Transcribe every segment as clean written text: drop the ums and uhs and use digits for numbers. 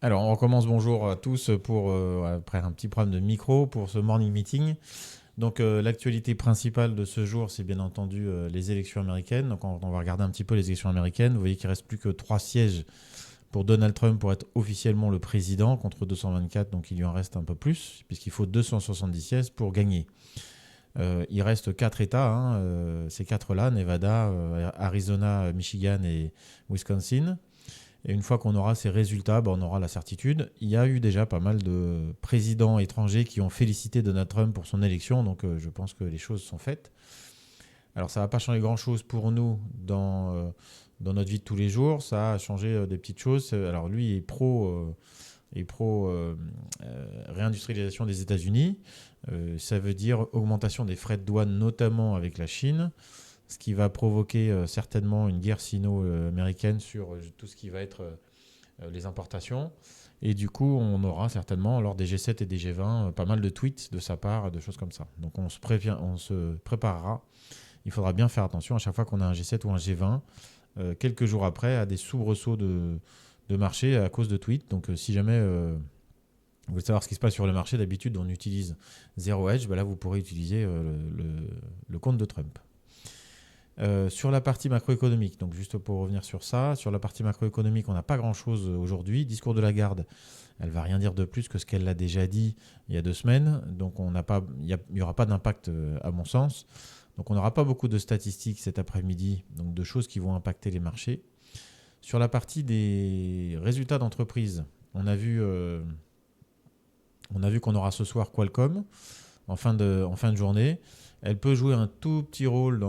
Alors, on recommence bonjour à tous après un petit problème de micro pour ce morning meeting. Donc, l'actualité principale de ce jour, c'est bien entendu les élections américaines. Donc, on va regarder un petit peu les élections américaines. Vous voyez qu'il ne reste plus que 3 sièges pour Donald Trump pour être officiellement le président contre 224. Donc, il lui en reste un peu plus puisqu'il faut 270 sièges pour gagner. Il reste 4 États, hein, ces 4-là, Nevada, Arizona, Michigan et Wisconsin. Et une fois qu'on aura ces résultats, on aura la certitude. Il y a eu déjà pas mal de présidents étrangers qui ont félicité Donald Trump pour son élection, donc je pense que les choses sont faites. Alors ça ne va pas changer grand-chose pour nous dans notre vie de tous les jours, ça a changé des petites choses. Alors lui est pro réindustrialisation des États-Unis. Ça veut dire augmentation des frais de douane, notamment avec la Chine, ce qui va provoquer certainement une guerre sino-américaine sur tout ce qui va être les importations. Et du coup, on aura certainement, lors des G7 et des G20, pas mal de tweets de sa part, de choses comme ça. Donc on se préparera. Il faudra bien faire attention à chaque fois qu'on a un G7 ou un G20, quelques jours après, à des soubresauts de marché à cause de tweets. Donc si jamais vous voulez savoir ce qui se passe sur le marché, d'habitude on utilise Zero Hedge, là vous pourrez utiliser le compte de Trump. Sur la partie macroéconomique, donc juste pour revenir sur ça, sur la partie macroéconomique, on n'a pas grand-chose aujourd'hui. Discours de Lagarde, elle ne va rien dire de plus que ce qu'elle a déjà dit il y a 2 semaines, donc il n'y aura pas d'impact à mon sens. Donc on n'aura pas beaucoup de statistiques cet après-midi, donc de choses qui vont impacter les marchés. Sur la partie des résultats d'entreprise, on a vu qu'on aura ce soir Qualcomm en fin de journée. Elle peut jouer un tout petit rôle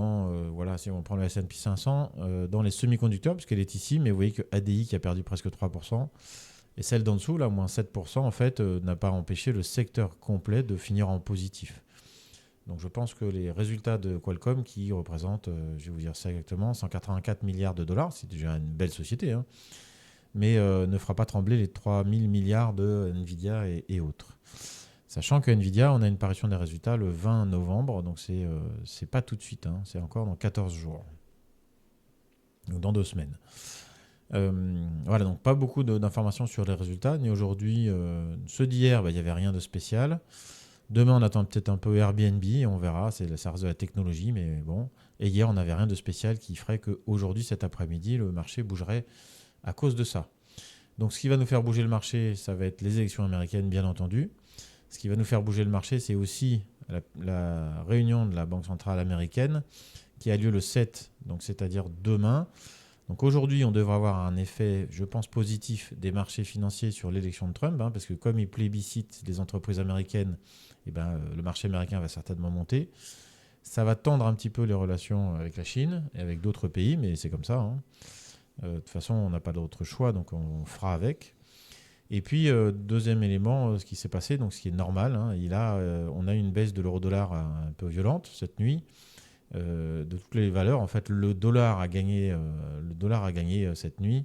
si on prend le S&P 500, dans les semi-conducteurs, puisqu'elle est ici, mais vous voyez que ADI qui a perdu presque 3%, et celle d'en dessous, là, moins 7%, en fait, n'a pas empêché le secteur complet de finir en positif. Donc je pense que les résultats de Qualcomm, qui représentent, je vais vous dire ça exactement, 184 milliards de dollars, c'est déjà une belle société, hein, mais ne fera pas trembler les 3000 milliards de Nvidia et autres. Sachant que Nvidia, on a une parution des résultats le 20 novembre, donc c'est pas tout de suite, hein, c'est encore dans 14 jours, donc dans 2 semaines. Voilà, donc pas beaucoup d'informations sur les résultats, ni aujourd'hui. Ceux d'hier, il n'y avait rien de spécial. Demain, on attend peut-être un peu Airbnb, et on verra, ça reste de la technologie, mais bon. Et hier, on n'avait rien de spécial qui ferait qu'aujourd'hui, cet après-midi, le marché bougerait à cause de ça. Donc ce qui va nous faire bouger le marché, ça va être les élections américaines, bien entendu. Ce qui va nous faire bouger le marché, c'est aussi la réunion de la Banque centrale américaine qui a lieu le 7, donc c'est-à-dire demain. Donc aujourd'hui, on devrait avoir un effet, je pense, positif des marchés financiers sur l'élection de Trump, parce que comme il plébiscite les entreprises américaines, le marché américain va certainement monter. Ça va tendre un petit peu les relations avec la Chine et avec d'autres pays, mais c'est comme ça, hein. De toute façon, on n'a pas d'autre choix, donc on fera avec. Et puis, deuxième élément, ce qui s'est passé, donc ce qui est normal, hein, on a une baisse de l'euro-dollar un peu violente cette nuit, de toutes les valeurs. En fait, le dollar a gagné cette nuit,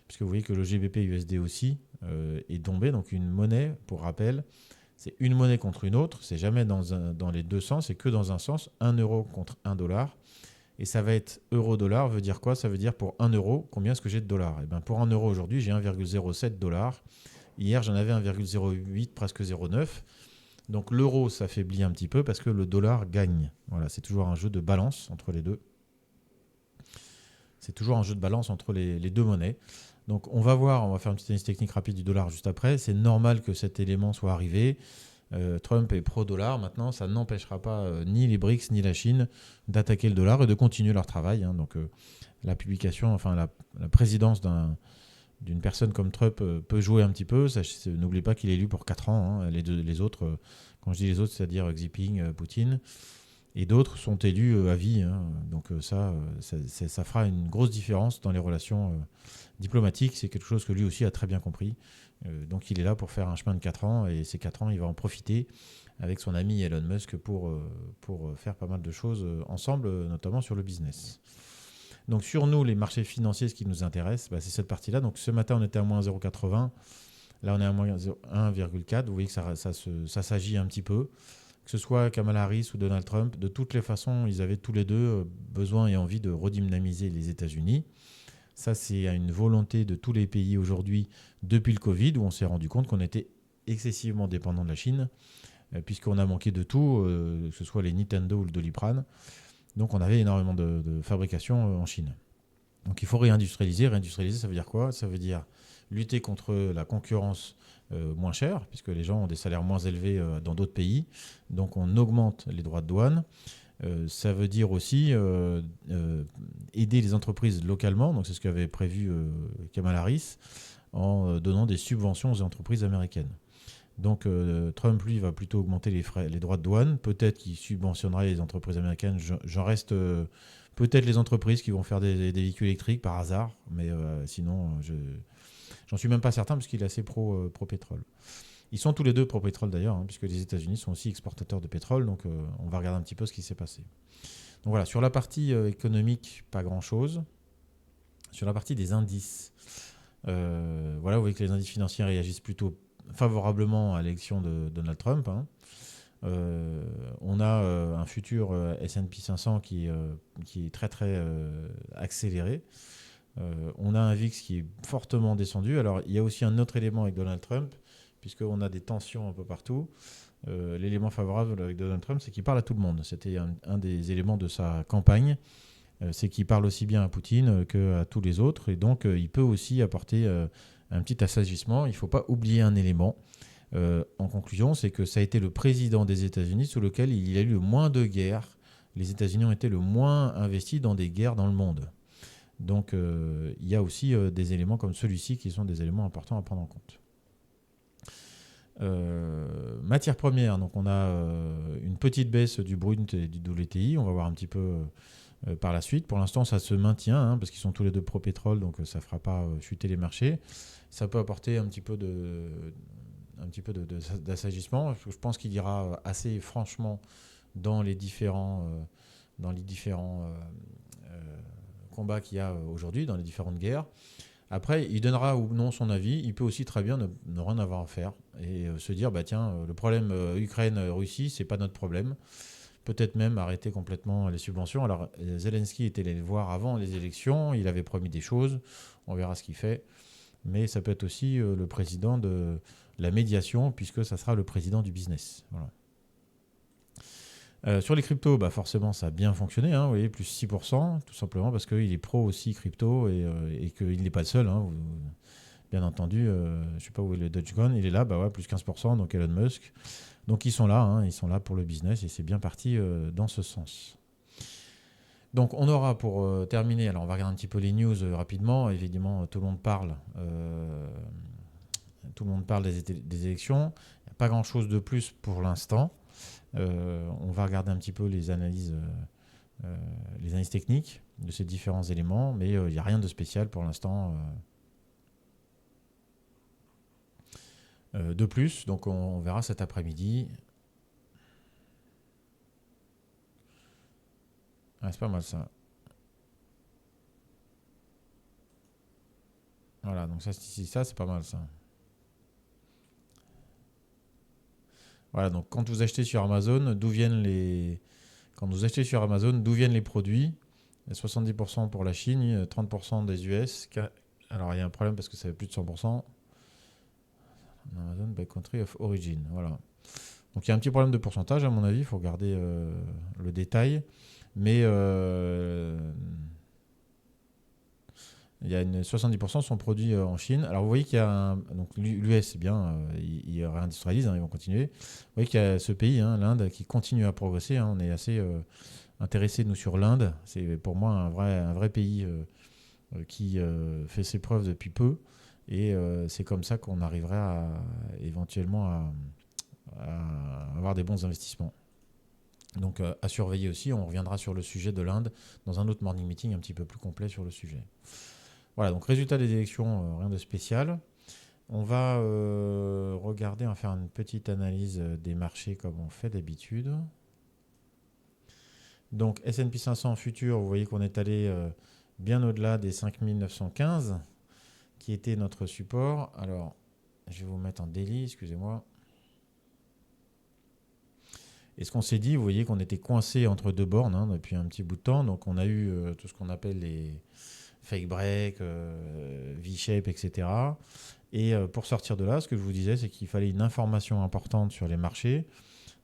puisque vous voyez que le GBP USD aussi est tombé. Donc une monnaie, pour rappel, c'est une monnaie contre une autre, c'est jamais dans les deux sens, c'est que dans un sens, 1 euro contre 1 dollar. Et ça va être euro-dollar, veut dire quoi? Ça veut dire pour 1 euro, combien est-ce que j'ai de dollars? Pour 1 euro aujourd'hui, j'ai 1,07 dollars. Hier, j'en avais 1,08, presque 0,9. Donc l'euro s'affaiblit un petit peu parce que le dollar gagne. Voilà, c'est toujours un jeu de balance entre les deux. C'est toujours un jeu de balance entre les deux monnaies. Donc on va faire une petite analyse technique rapide du dollar juste après. C'est normal que cet élément soit arrivé. Trump est pro-dollar. Maintenant, ça n'empêchera pas ni les BRICS ni la Chine d'attaquer le dollar et de continuer leur travail, hein. Donc la publication, la présidence d'une personne comme Trump peut jouer un petit peu. N'oubliez pas qu'il est élu pour 4 ans, hein. Les autres, quand je dis les autres, c'est-à-dire Xi Jinping, Poutine, et d'autres sont élus à vie, hein. Donc ça fera une grosse différence dans les relations diplomatiques. C'est quelque chose que lui aussi a très bien compris. Donc il est là pour faire un chemin de 4 ans, et ces 4 ans, il va en profiter avec son ami Elon Musk pour faire pas mal de choses ensemble, notamment sur le business. Donc sur nous, les marchés financiers, ce qui nous intéresse, c'est cette partie-là. Donc ce matin, on était à moins 0,80. Là, on est à moins 1,4. Vous voyez que ça s'agit un petit peu. Que ce soit Kamala Harris ou Donald Trump, de toutes les façons, ils avaient tous les deux besoin et envie de redynamiser les États-Unis. Ça, c'est une volonté de tous les pays aujourd'hui depuis le Covid, où on s'est rendu compte qu'on était excessivement dépendant de la Chine, puisqu'on a manqué de tout, que ce soit les Nintendo ou le Doliprane. Donc on avait énormément de fabrication en Chine. Donc il faut réindustrialiser. Réindustrialiser, ça veut dire quoi? Ça veut dire lutter contre la concurrence moins chère, puisque les gens ont des salaires moins élevés dans d'autres pays. Donc on augmente les droits de douane. Ça veut dire aussi aider les entreprises localement. Donc c'est ce qu'avait prévu Kamala Harris en donnant des subventions aux entreprises américaines. Donc Trump, lui, va plutôt augmenter les droits de douane. Peut-être qu'il subventionnera les entreprises américaines. J'en reste peut-être les entreprises qui vont faire des véhicules électriques par hasard. Mais sinon, j'en suis même pas certain parce qu'il est assez pro-pétrole. Ils sont tous les deux pro-pétrole d'ailleurs, puisque les États-Unis sont aussi exportateurs de pétrole. Donc on va regarder un petit peu ce qui s'est passé. Donc voilà, sur la partie économique, pas grand-chose. Sur la partie des indices, voilà, vous voyez que les indices financiers réagissent plutôt favorablement à l'élection de Donald Trump. On a un futur S&P 500 qui est très très accéléré. On a un VIX qui est fortement descendu. Alors il y a aussi un autre élément avec Donald Trump, puisqu'on a des tensions un peu partout. L'élément favorable avec Donald Trump, c'est qu'il parle à tout le monde. C'était un des éléments de sa campagne. C'est qu'il parle aussi bien à Poutine qu'à tous les autres. Et donc il peut aussi apporter un petit assagissement. Il ne faut pas oublier un élément. En conclusion, c'est que ça a été le président des États-Unis sous lequel il y a eu le moins de guerres. Les États-Unis ont été le moins investis dans des guerres dans le monde. Donc il y a aussi des éléments comme celui-ci qui sont des éléments importants à prendre en compte. Matières premières, donc on a une petite baisse du Brent et du WTI. On va voir un petit peu par la suite. Pour l'instant, ça se maintient parce qu'ils sont tous les deux pro-pétrole, donc ça ne fera pas chuter les marchés. Ça peut apporter un petit peu d'assagissement. Je pense qu'il ira assez franchement dans les différents combats qu'il y a aujourd'hui, dans les différentes guerres. Après, il donnera ou non son avis. Il peut aussi très bien ne rien avoir à faire et se dire, tiens, le problème Ukraine-Russie, c'est pas notre problème. Peut-être même arrêter complètement les subventions. Alors, Zelensky était allé le voir avant les élections. Il avait promis des choses. On verra ce qu'il fait. Mais ça peut être aussi le président de la médiation, puisque ça sera le président du business. Voilà. Sur les cryptos, forcément, ça a bien fonctionné. Vous voyez, plus 6%, tout simplement parce qu'il est pro aussi crypto et qu'il n'est pas le seul. Bien entendu, je ne sais pas où est le Dogecoin, il est là, plus 15%, donc Elon Musk. Donc ils sont là pour le business et c'est bien parti dans ce sens. Donc on aura pour terminer, alors on va regarder un petit peu les news rapidement. Évidemment, tout le monde parle des élections. Il n'y a pas grand-chose de plus pour l'instant. On va regarder un petit peu les analyses techniques de ces différents éléments, mais il n'y a rien de spécial pour l'instant de plus. Donc on verra cet après-midi. Ah, c'est pas mal ça. Voilà, donc ça c'est pas mal ça. Voilà, donc quand vous achetez sur Amazon, d'où viennent les produits? 70% pour la Chine, 30% des US. Alors il y a un problème parce que ça fait plus de 100%. Amazon by country of origin. Voilà. Donc il y a un petit problème de pourcentage à mon avis, il faut regarder le détail. Mais il y a 70% sont produits en Chine. Alors vous voyez qu'il y a donc l'US, c'est bien, ils réindustrialisent, ils vont continuer. Vous voyez qu'il y a ce pays, l'Inde, qui continue à progresser. On est assez intéressés nous sur l'Inde. C'est pour moi un vrai pays qui fait ses preuves depuis peu. Et c'est comme ça qu'on arriverait éventuellement à avoir des bons investissements. Donc à surveiller aussi, on reviendra sur le sujet de l'Inde dans un autre morning meeting un petit peu plus complet sur le sujet. Voilà, donc résultat des élections, rien de spécial. On va regarder, on va faire une petite analyse des marchés comme on fait d'habitude. Donc S&P 500 futur, vous voyez qu'on est allé bien au-delà des 5915 qui était notre support. Alors, je vais vous mettre en daily, excusez-moi. Et ce qu'on s'est dit, vous voyez qu'on était coincé entre deux bornes depuis un petit bout de temps. Donc on a eu tout ce qu'on appelle fake break, V-shape, etc. Et pour sortir de là, ce que je vous disais, c'est qu'il fallait une information importante sur les marchés.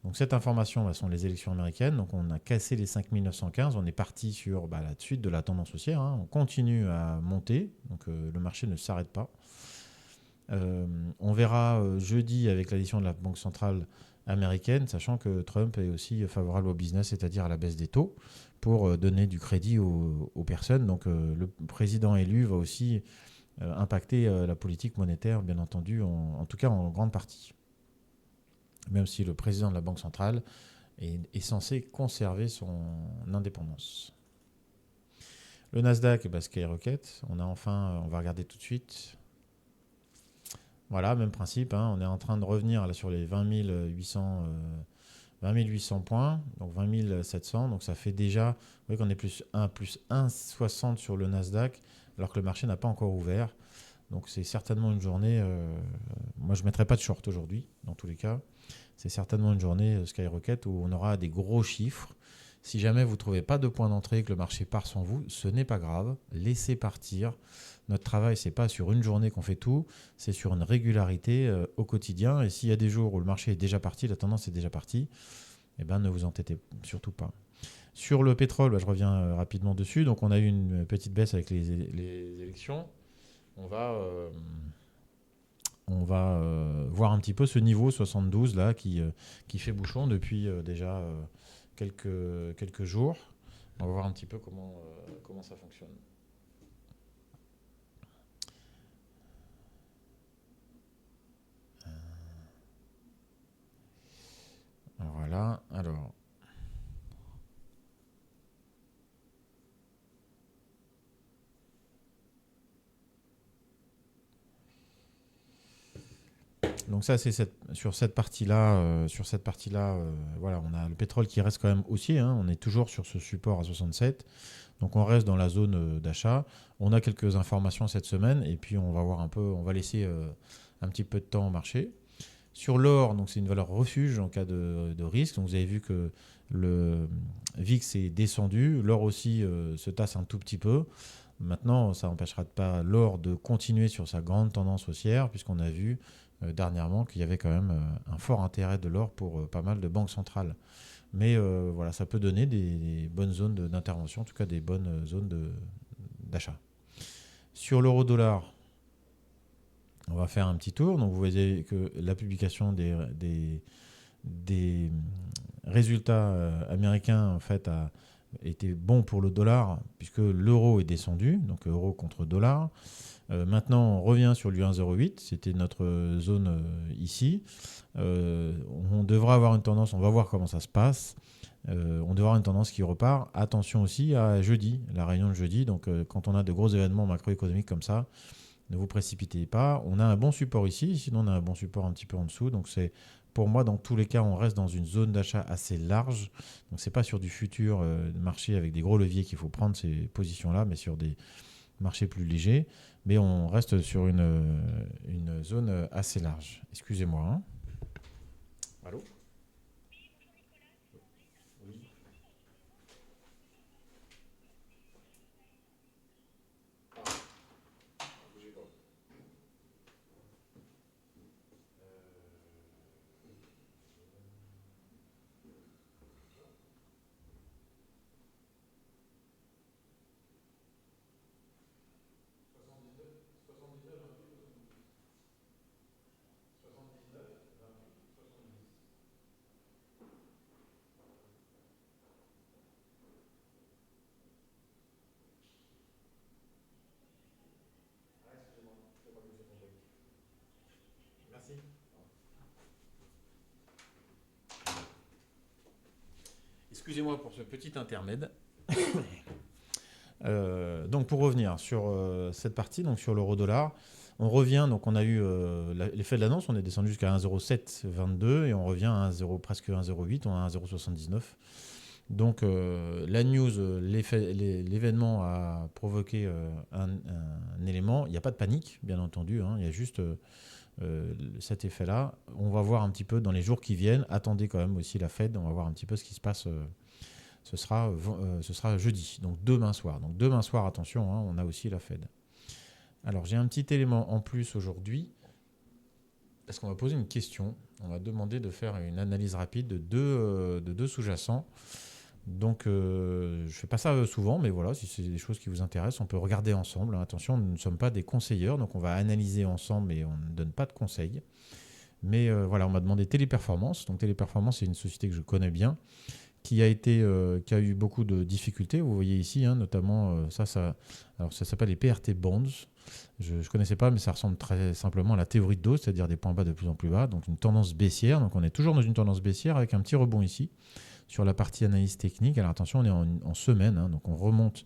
Donc cette information sont les élections américaines. Donc on a cassé les 5915, on est parti sur la suite de la tendance haussière. On continue à monter, donc le marché ne s'arrête pas. On verra jeudi avec l'addition de la Banque centrale américaine, sachant que Trump est aussi favorable au business, c'est-à-dire à la baisse des taux, pour donner du crédit aux personnes. Donc le président élu va aussi impacter la politique monétaire, bien entendu, en tout cas en grande partie. Même si le président de la Banque centrale est censé conserver son indépendance. Le Nasdaq, skyrocket. On va regarder tout de suite. Voilà, même principe. On est en train de revenir là, sur les 20 800 points, donc 20 700. Donc ça fait déjà, vous voyez qu'on est plus 1,60 sur le Nasdaq, alors que le marché n'a pas encore ouvert. Donc c'est certainement une journée, moi je ne mettrai pas de short aujourd'hui, dans tous les cas. C'est certainement une journée skyrocket où on aura des gros chiffres. Si jamais vous ne trouvez pas de point d'entrée, que le marché part sans vous, ce n'est pas grave. Laissez partir. Notre travail, ce n'est pas sur une journée qu'on fait tout, c'est sur une régularité au quotidien. Et s'il y a des jours où le marché est déjà parti, la tendance est déjà partie, ne vous entêtez surtout pas. Sur le pétrole, je reviens rapidement dessus. Donc on a eu une petite baisse avec les élections. On va voir un petit peu ce niveau 72 là qui fait bouchon depuis déjà quelques jours. On va voir un petit peu comment ça fonctionne. Voilà, alors. Donc ça, c'est sur cette partie-là, voilà, on a le pétrole qui reste quand même haussier. On est toujours sur ce support à 67. Donc on reste dans la zone d'achat. On a quelques informations cette semaine et puis on va voir un peu, on va laisser un petit peu de temps au marché. Sur l'or, donc c'est une valeur refuge en cas de risque. Donc vous avez vu que le VIX est descendu, l'or aussi se tasse un tout petit peu. Maintenant, ça n'empêchera pas l'or de continuer sur sa grande tendance haussière, puisqu'on a vu dernièrement qu'il y avait quand même un fort intérêt de l'or pour pas mal de banques centrales. Mais voilà, ça peut donner des bonnes zones d'intervention, en tout cas des bonnes zones d'achat. Sur l'euro-dollar, on va faire un petit tour. Donc vous voyez que la publication des résultats américains en fait a été bon pour le dollar, puisque l'euro est descendu, donc euro contre dollar. Maintenant, on revient sur du 1,08. C'était notre zone ici. On devra avoir une tendance, on va voir comment ça se passe. On devra avoir une tendance qui repart. Attention aussi à jeudi, la réunion de jeudi. Donc, quand on a de gros événements macroéconomiques comme ça, ne vous précipitez pas. On a un bon support ici, sinon on a un bon support un petit peu en dessous. Donc, pour moi, dans tous les cas, on reste dans une zone d'achat assez large. Donc, ce n'est pas sur du futur marché avec des gros leviers qu'il faut prendre ces positions-là, mais sur des marchés plus légers. Mais on reste sur une zone assez large. Excusez-moi. Allô ? Oui. Bougez pas. Merci. Excusez-moi pour ce petit intermède. Donc pour revenir sur cette partie, donc sur l'euro-dollar, on revient, donc on a eu l'effet de l'annonce, on est descendu jusqu'à 1,0722 et on revient à presque 1,08, on est à 1,079. Donc la news, l'événement a provoqué un élément. Il n'y a pas de panique, bien entendu. Il y a juste cet effet-là. On va voir un petit peu dans les jours qui viennent. Attendez quand même aussi la Fed. On va voir un petit peu ce qui se passe ce sera jeudi, donc demain soir. Donc demain soir, attention, hein, on a aussi la Fed. Alors j'ai un petit élément en plus aujourd'hui, parce qu'on va poser une question. On va demander de faire une analyse rapide de deux sous-jacents. Donc je ne fais pas ça souvent, mais voilà, si c'est des choses qui vous intéressent, on peut regarder ensemble. Attention, nous ne sommes pas des conseilleurs, donc on va analyser ensemble, mais on ne donne pas de conseils. Mais voilà, on m'a demandé Téléperformance. Donc Téléperformance, c'est une société que je connais bien, qui a eu beaucoup de difficultés. Vous voyez ici, hein, notamment, alors ça s'appelle les PRT Bonds. Je ne connaissais pas, mais ça ressemble très simplement à la théorie de Dawes, c'est-à-dire des points bas de plus en plus bas, donc une tendance baissière. Donc on est toujours dans une tendance baissière avec un petit rebond ici sur la partie analyse technique. Alors attention, on est en semaine, hein, donc on remonte.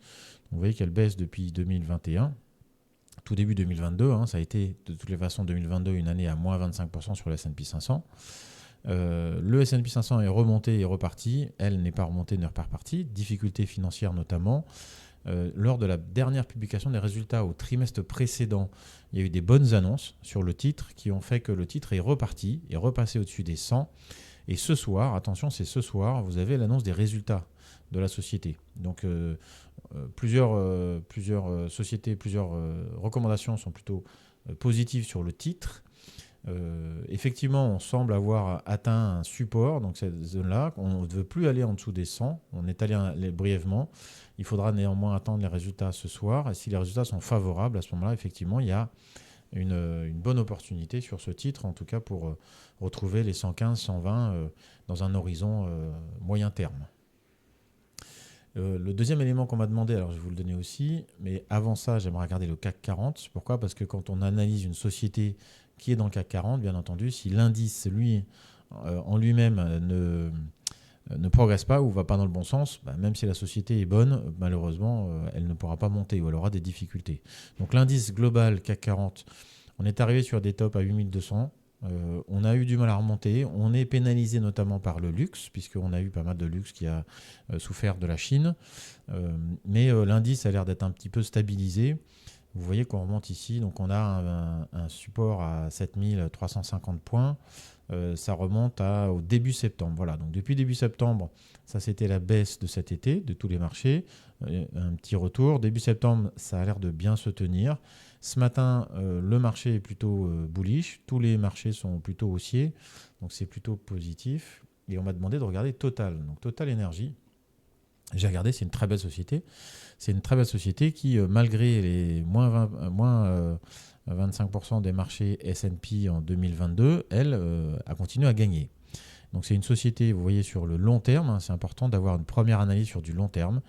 Vous voyez qu'elle baisse depuis 2021. Tout début 2022, hein, ça a été de toutes les façons 2022 une année à moins 25% sur le S&P 500. Le S&P 500 est remonté et reparti. Elle n'est pas remontée, n'est pas repartie. Difficultés financières notamment. Lors de la dernière publication des résultats au trimestre précédent, il y a eu des bonnes annonces sur le titre qui ont fait que le titre est reparti, est repassé au-dessus des 100. Et ce soir, attention, c'est ce soir, vous avez l'annonce des résultats de la société. Donc plusieurs sociétés, plusieurs recommandations sont plutôt positives sur le titre. Effectivement, on semble avoir atteint un support, donc cette zone-là. On ne veut plus aller en dessous des 100. On est allé brièvement. Il faudra néanmoins attendre les résultats ce soir. Et si les résultats sont favorables, à ce moment-là, effectivement, il y a une bonne opportunité sur ce titre, en tout cas pour retrouver les 115, 120 dans un horizon moyen terme. Le deuxième élément qu'on m'a demandé, alors je vais vous le donner aussi, mais avant ça, j'aimerais regarder le CAC 40. Pourquoi ? Parce que quand on analyse une société qui est dans le CAC 40, bien entendu, si l'indice, lui, en lui-même, ne progresse pas ou ne va pas dans le bon sens, même si la société est bonne, malheureusement, elle ne pourra pas monter ou elle aura des difficultés. Donc l'indice global CAC 40, on est arrivé sur des tops à 8200. On a eu du mal à remonter. On est pénalisé notamment par le luxe, puisqu'on a eu pas mal de luxe qui a souffert de la Chine. Mais l'indice a l'air d'être un petit peu stabilisé. Vous voyez qu'on remonte ici, donc on a un support à 7350 points. Ça remonte au début septembre. Voilà, donc depuis début septembre, ça c'était la baisse de cet été, de tous les marchés. Un petit retour. Début septembre, ça a l'air de bien se tenir. Ce matin, le marché est plutôt bullish. Tous les marchés sont plutôt haussiers, donc c'est plutôt positif. Et on m'a demandé de regarder Total. Donc Total Energy. J'ai regardé, c'est une très belle société. C'est une très belle société qui, malgré les moins 25% des marchés S&P en 2022, elle a continué à gagner. Donc c'est une société, vous voyez, sur le long terme, hein, c'est important d'avoir une première analyse sur du long terme,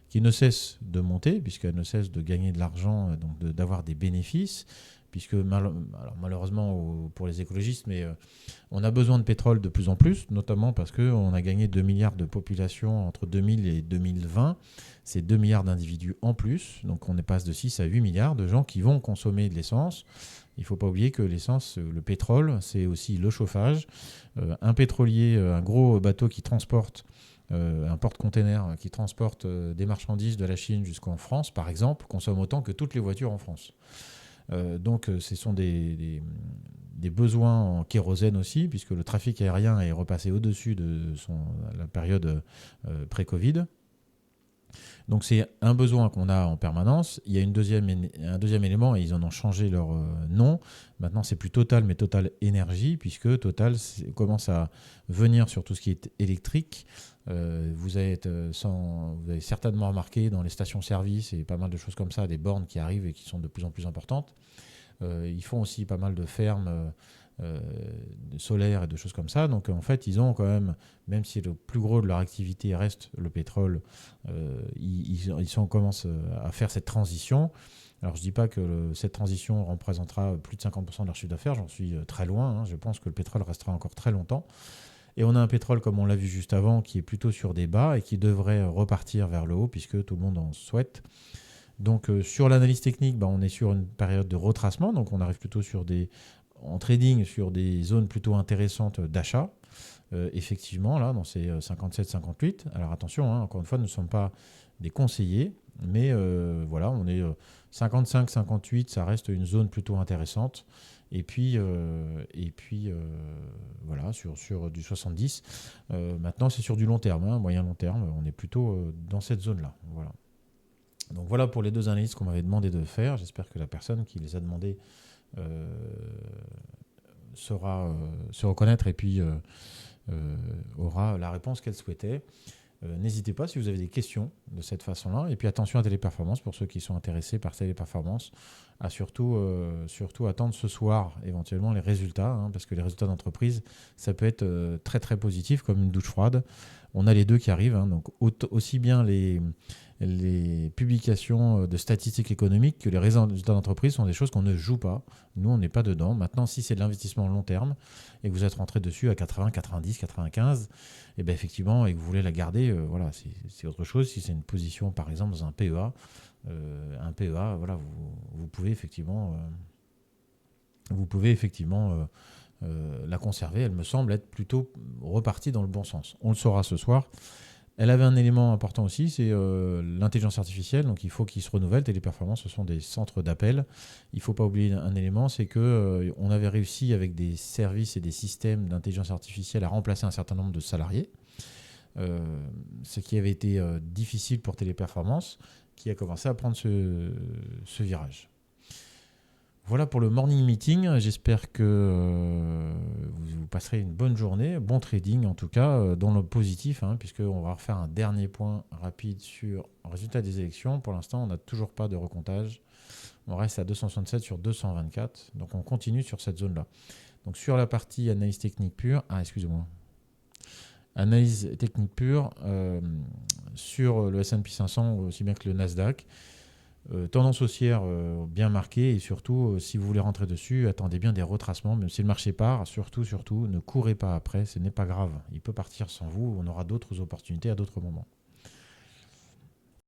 qui ne cesse de monter, puisqu'elle ne cesse de gagner de l'argent, donc d'avoir des bénéfices, puisque malheureusement pour les écologistes, mais on a besoin de pétrole de plus en plus, notamment parce qu'on a gagné 2 milliards de population entre 2000 et 2020. C'est 2 milliards d'individus en plus, donc on passe de 6 à 8 milliards de gens qui vont consommer de l'essence. Il ne faut pas oublier que l'essence, le pétrole, c'est aussi le chauffage. Un pétrolier, un gros bateau qui transporte, un porte-container qui transporte des marchandises de la Chine jusqu'en France, par exemple, consomme autant que toutes les voitures en France. Donc ce sont des besoins en kérosène aussi, puisque le trafic aérien est repassé au-dessus de la période pré-Covid. Donc c'est un besoin qu'on a en permanence. Il y a un deuxième élément, et ils en ont changé leur nom. Maintenant c'est plus Total, mais Total Énergie, puisque Total commence à venir sur tout ce qui est électrique. Vous avez certainement remarqué dans les stations-service et pas mal de choses comme ça, des bornes qui arrivent et qui sont de plus en plus importantes. Ils font aussi pas mal de fermes solaires et de choses comme ça. Donc en fait, ils ont quand même si le plus gros de leur activité reste le pétrole, ils commencent à faire cette transition. Alors je ne dis pas que cette transition représentera plus de 50% de leur chiffre d'affaires, j'en suis très loin. Hein. Je pense que le pétrole restera encore très longtemps. Et on a un pétrole, comme on l'a vu juste avant, qui est plutôt sur des bas et qui devrait repartir vers le haut, puisque tout le monde en souhaite. Donc sur l'analyse technique, on est sur une période de retracement, donc on arrive plutôt en trading sur des zones plutôt intéressantes d'achat. Effectivement, là, dans ces 57-58. Alors attention, hein, encore une fois, nous ne sommes pas des conseillers, mais voilà, on est 55-58, ça reste une zone plutôt intéressante. Voilà, sur du 70. Maintenant, c'est sur du long terme, hein, moyen long terme. On est plutôt dans cette zone-là. Voilà. Donc voilà pour les deux analyses qu'on m'avait demandé de faire. J'espère que la personne qui les a demandées saura se reconnaître et puis aura la réponse qu'elle souhaitait. N'hésitez pas si vous avez des questions de cette façon-là. Et puis attention à Téléperformance, pour ceux qui sont intéressés par Téléperformance, à surtout attendre ce soir éventuellement les résultats, hein, parce que les résultats d'entreprise, ça peut être très très positif comme une douche froide. On a les deux qui arrivent, hein, donc aussi bien les publications de statistiques économiques que les résultats d'entreprise sont des choses qu'on ne joue pas. Nous, on n'est pas dedans. Maintenant, si c'est de l'investissement long terme et que vous êtes rentré dessus à 80, 90, 95, et bien effectivement, et que vous voulez la garder, voilà, c'est autre chose. Si c'est une position, par exemple, dans un PEA, voilà, vous pouvez effectivement, la conserver. Elle me semble être plutôt repartie dans le bon sens. On le saura ce soir. Elle avait un élément important aussi, c'est l'intelligence artificielle. Donc il faut qu'il se renouvelle. Téléperformance, ce sont des centres d'appel. Il ne faut pas oublier un élément, c'est qu'on avait réussi avec des services et des systèmes d'intelligence artificielle à remplacer un certain nombre de salariés. Ce qui avait été difficile pour Téléperformance, qui a commencé à prendre ce virage. Voilà pour le morning meeting. J'espère que vous passerez une bonne journée, bon trading en tout cas, dans le positif, hein, puisqu'on va refaire un dernier point rapide sur le résultat des élections. Pour l'instant, on n'a toujours pas de recomptage. On reste à 267 sur 224. Donc on continue sur cette zone-là. Donc sur la partie analyse technique pure, analyse technique pure sur le S&P 500 aussi bien que le Nasdaq. Tendance haussière bien marquée et surtout, si vous voulez rentrer dessus, attendez bien des retracements, même si le marché part, surtout, ne courez pas après, ce n'est pas grave. Il peut partir sans vous, on aura d'autres opportunités à d'autres moments.